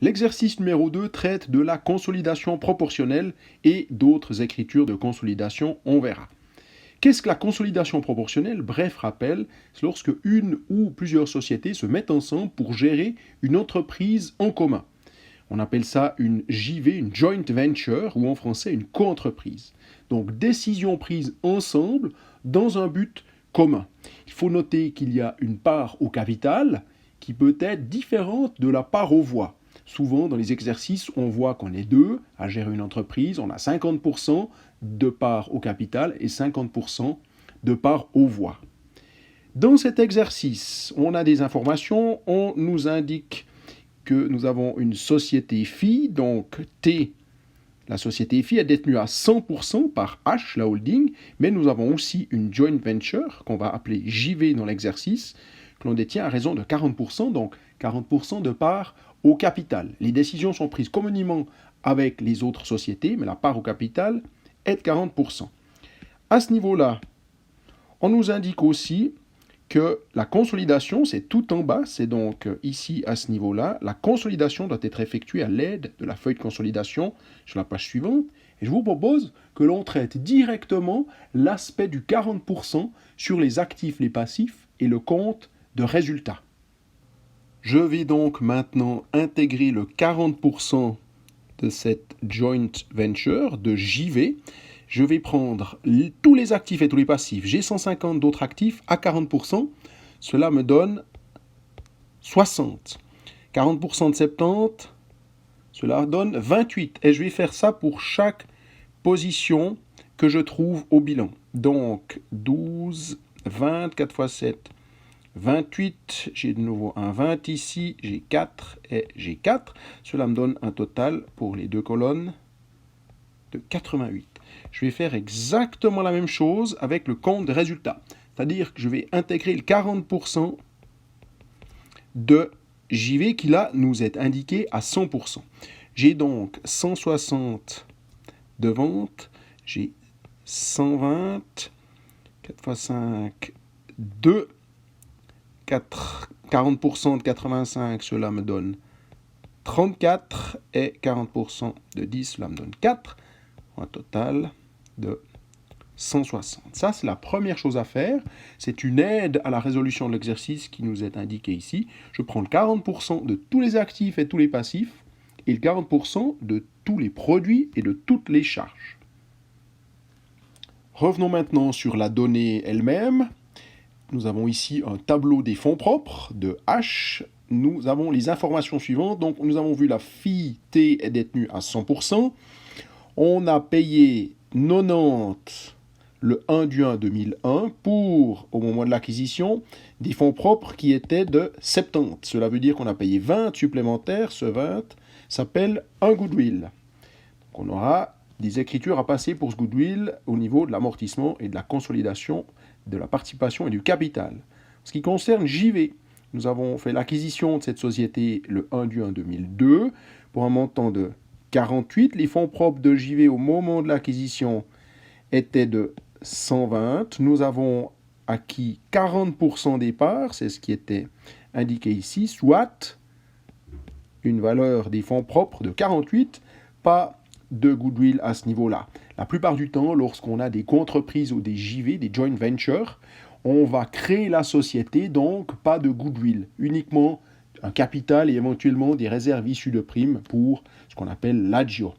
L'exercice numéro 2 traite de la consolidation proportionnelle et d'autres écritures de consolidation, on verra. Qu'est-ce que la consolidation proportionnelle? Bref rappel, c'est lorsque une ou plusieurs sociétés se mettent ensemble pour gérer une entreprise en commun. On appelle ça une JV, une joint venture, ou en français une coentreprise. Donc décision prise ensemble dans un but commun. Il faut noter qu'il y a une part au capital qui peut être différente de la part aux voix. Souvent, dans les exercices, on voit qu'on est deux à gérer une entreprise, on a 50% de part au capital et 50% de part aux voix. Dans cet exercice, on a des informations, on nous indique que nous avons une société phi, donc T, la société phi est détenue à 100% par H, la holding, mais nous avons aussi une joint venture, qu'on va appeler JV dans l'exercice, que l'on détient à raison de 40%, donc 40% de part au capital. Les décisions sont prises communément avec les autres sociétés, mais la part au capital est de 40%. À ce niveau-là, on nous indique aussi que la consolidation, c'est tout en bas, c'est donc ici à ce niveau-là. La consolidation doit être effectuée à l'aide de la feuille de consolidation sur la page suivante. Et je vous propose que l'on traite directement l'aspect du 40% sur les actifs, les passifs et le compte de résultat. Je vais donc maintenant intégrer le 40% de cette joint venture de JV. Je vais prendre tous les actifs et tous les passifs. J'ai 150 d'autres actifs à 40%. Cela me donne 60. 40% de 70, cela donne 28. Et je vais faire ça pour chaque position que je trouve au bilan. Donc 12, 20, 4 x 7, 28. J'ai de nouveau un 20 ici. J'ai 4 et j'ai 4. Cela me donne un total pour les deux colonnes de 88. Je vais faire exactement la même chose avec le compte de résultat. C'est-à-dire que je vais intégrer le 40% de JV qui là nous est indiqué à 100%. J'ai donc 160 de vente, j'ai 120, 4 x 5, 2, 40% de 85, cela me donne 34, et 40% de 10, cela me donne 4. Un total de 160. Ça, c'est la première chose à faire. C'est une aide à la résolution de l'exercice qui nous est indiquée ici. Je prends le 40% de tous les actifs et tous les passifs et le 40% de tous les produits et de toutes les charges. Revenons maintenant sur la donnée elle-même. Nous avons ici un tableau des fonds propres de H. Nous avons les informations suivantes. Donc, nous avons vu la phi T est détenue à 100%. On a payé 90 le 1 du 1 2001 pour, au moment de l'acquisition, des fonds propres qui étaient de 70. Cela veut dire qu'on a payé 20 supplémentaires. Ce 20 s'appelle un goodwill. Donc on aura des écritures à passer pour ce goodwill au niveau de l'amortissement et de la consolidation de la participation et du capital. En ce qui concerne JV, nous avons fait l'acquisition de cette société le 1 du 1 2002 pour un montant de 48. Les fonds propres de JV au moment de l'acquisition étaient de 120. Nous avons acquis 40% des parts, c'est ce qui était indiqué ici, soit une valeur des fonds propres de 48, pas de goodwill à ce niveau-là. La plupart du temps, lorsqu'on a des coentreprises ou des JV, des joint ventures, on va créer la société, donc pas de goodwill, uniquement un capital et éventuellement des réserves issues de primes pour ce qu'on appelle l'agio.